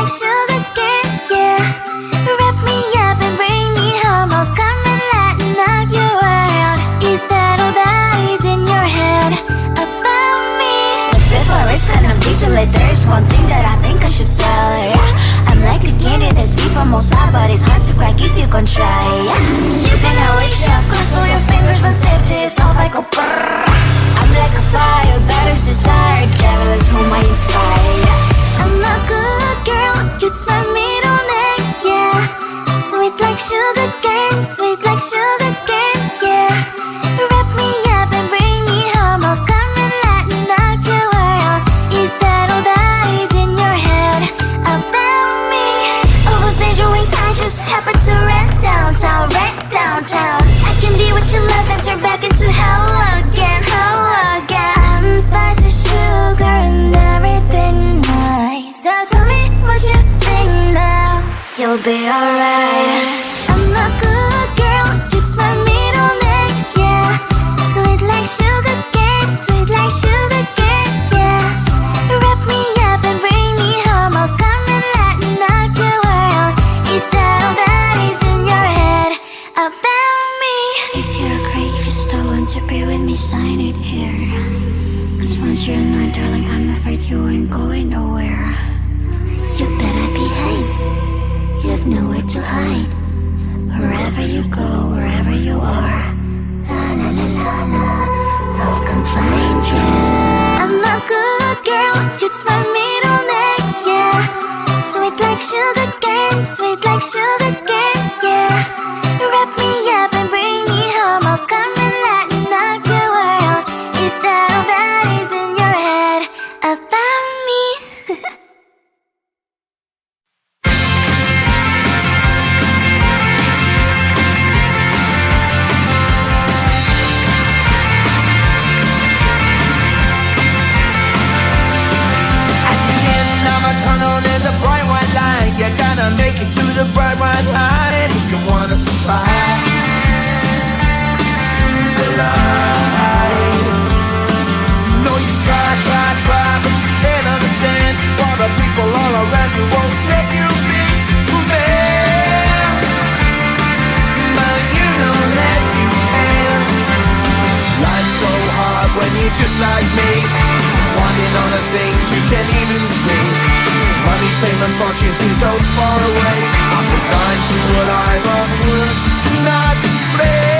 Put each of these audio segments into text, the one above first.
like sugar cane, yeah. Wrap me up and bring me home. I'll come and lighten up your world. Is that all that is in your head about me? But before it's gonna be too late, there's one thing that I think I should tell ya. I'm like the candy that's sweet from outside, but it's hard to crack if you can try. You can wish, of course, all your fingers when safety is off, I go brrrr. I'm like a fire, battles desire, devil is whom I inspire. I'm a good girl, it's my middle name, yeah. Sweet like sugar cane, sweet like sugar cane, yeah. Wrap me up and bring me home, I'll come and lighten up your world. Is that all that is in your head about me? Overstage your wings, I just happen to rent downtown, rent downtown. I can be what you love and turn back into hell again, hell again. Spicy sugar and everything nice. So tell me what you think now. You'll be alright. I'm a good girl, it's my middle name, yeah. Sweet like sugar cane, sweet like sugar cane, yeah. Wrap me up and bring me home, I'll come and lighten up your world. Is that all that is in your head about me? If you agree, if you still want to be with me, sign it here. Cause once you're mine, darling, I'm afraid you ain't going nowhere. You better behave, you have nowhere to hide. Wherever you go, wherever you are, la la la la la, I'll come find you. I'm a good girl, it's my middle name, yeah. Sweet like sugar cane, sweet like sugar cane, yeah. Wrap me up and bring me home, I'll come and lighten up your world. Is that all that is in your head about me? Tunnel, there's a bright white line. You gotta make it to the bright white line if you wanna survive. The line. No, you try, but you can't understand why the people all around you won't let you be who they are. But you know that you can. Life's so hard when you're just like me, wanting all the things you can't even see. Money, fame, and fortune seem so far away. I'm resigned to a life of work, not play.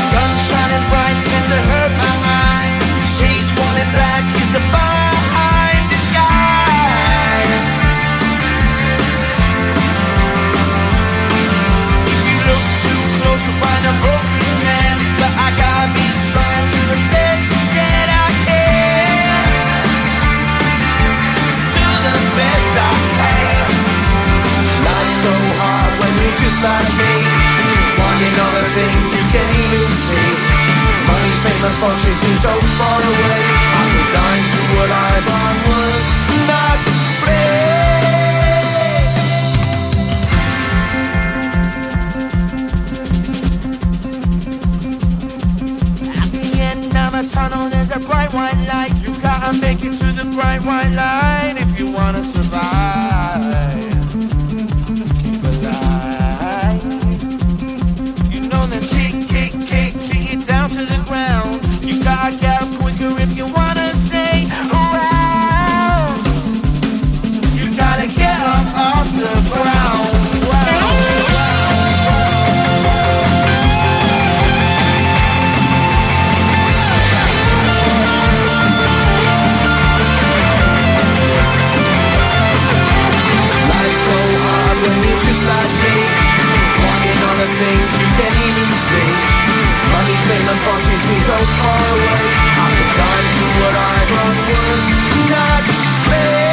Sun shining bright tends to hurt my mind. Shades worn in black is a fine disguise. If you look too close, you'll find a broken. But I gotta be strong to the best that I can. To the best I can. Life's so hard when you're just like me, wanting all the things you can't even see. Money, fame, and fortune seem so far away. I'm resigned to a life on work, not play. Tunnel, there's a bright white light. You gotta make it to the bright white light if you wanna survive. Keep alive. You know that kick it down to the ground. You gotta get up quicker if you wanna stay around. You gotta get up off the ground. Just like me, wanting all the things you can't even see. Money, fame, and fortune seem so far away. I'm resigned to what I've unworked, not play.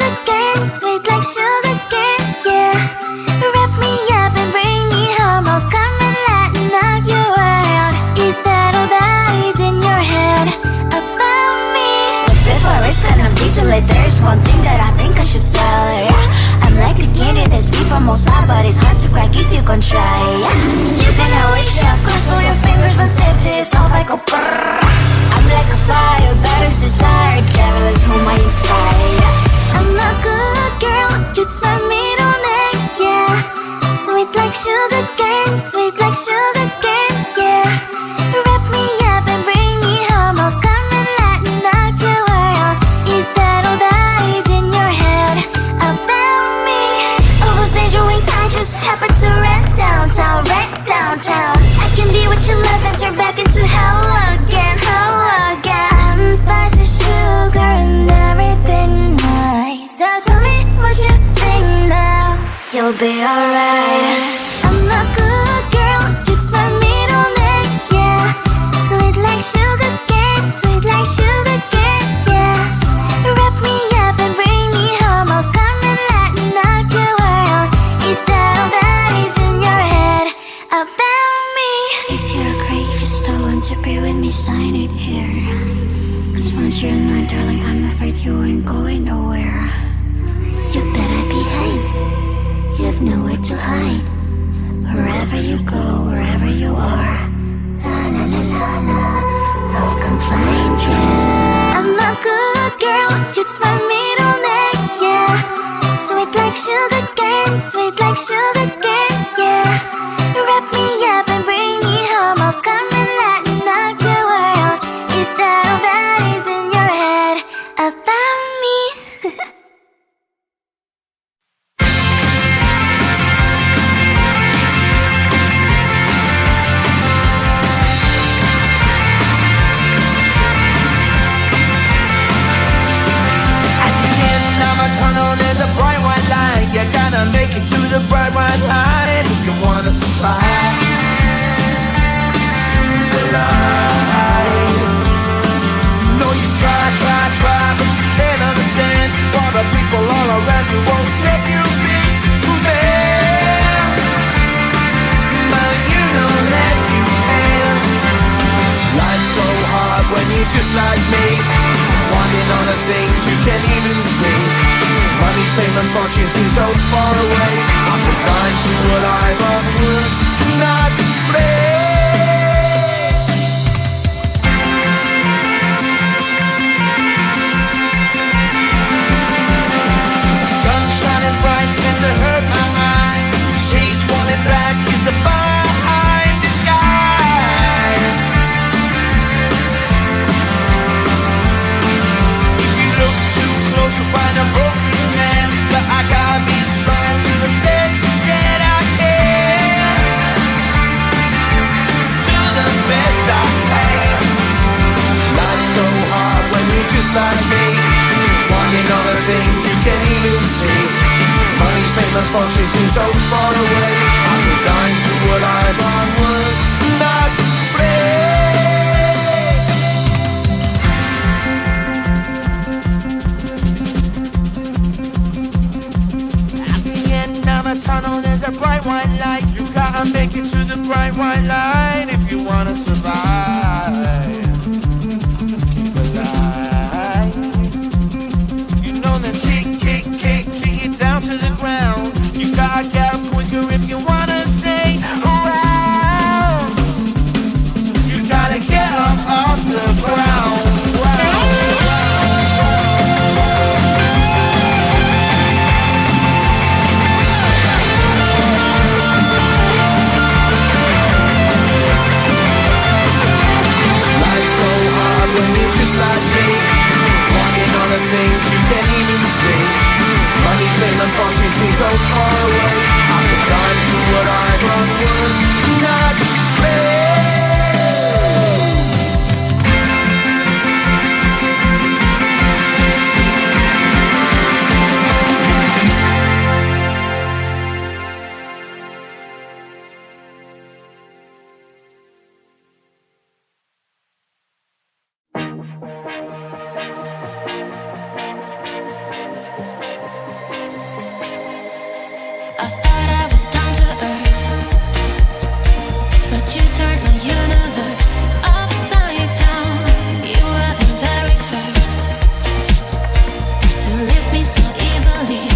sugar cane, sweet like sugar cane, yeah. Wrap me up and bring me home, I'll come and lighten up your world. Instead of eyes in your head about me. But before it's gonna be too late, there's one thing that I think I should tell her, yeah. I'm like a candy that's sweet from outside, but it's hard to crack if you can try, yeah. You can always shove, cross all your fingers, but safety is off, I go brrrr. I'm like a fire, baddest desire, devil is whom I inspire, yeah. I'm a good girl, it's my middle name, yeah. Sweet like sugar cane, sweet like sugar cane, yeah. Wrap me up and bring me home, I'll come and lighten up your world. Instead of eyes in your head about me. Over angel wings, I just happen to rent downtown, I can be what you love and turn back into hell again, I'm spicy sugar and everything nice. So tell me what you think now, you'll be alright. I'm a good girl, it's my middle name, yeah. Sweet like sugar cane, sweet like sugar cane, yeah. Wrap me up and bring me home, I'll come and lighten up your world. Instead of eyes in your head about me. If you agree, if you still want to be with me, sign it here. Cause once you're mine, darling, I'm afraid you ain't going nowhere. You better behave, you have nowhere to hide. Wherever you go, wherever you are, la la la la la, I'll come find you. I'm a good girl, it's my middle name, yeah. Sweet like sugar cane, sweet like sugar cane, yeah. Wrap me up and bring me home, I'll come and lighten up your world. Instead of eyes in your head about me. Tunnel, there's a bright white light. You gotta make it to the bright white light if you wanna survive. The light. You know you try, but you can't understand why the people all around you won't let you be who they are. But you know that you can. Life's so hard when you're just like me, wanting all the things you can't even see. Money, fame and fortune seem so far away. I'm resigned to a life of work, not play. Sun shining bright tends to hurt my mind. Shades wanting back is a fine disguise. If you look too close you'll find a broken man, but I gotta be strong to the best that I can. To the best I can. Life's so hard when you're just like me, wanting all the things you can't even see. Money, fame and fortune seem so far away. I'm resigned to a life on work, not play. Tunnel, there's a bright white light. You gotta make it to the bright white light if you wanna survive. Keep alive. You know that kick it down to the ground. You gotta get up quicker if you wanna stay around. You gotta get up off the ground. Just like me, wanting all the things you can't even see. Money, fame and fortune seem so far away. I'm resigned to what I've unworked, not play. finally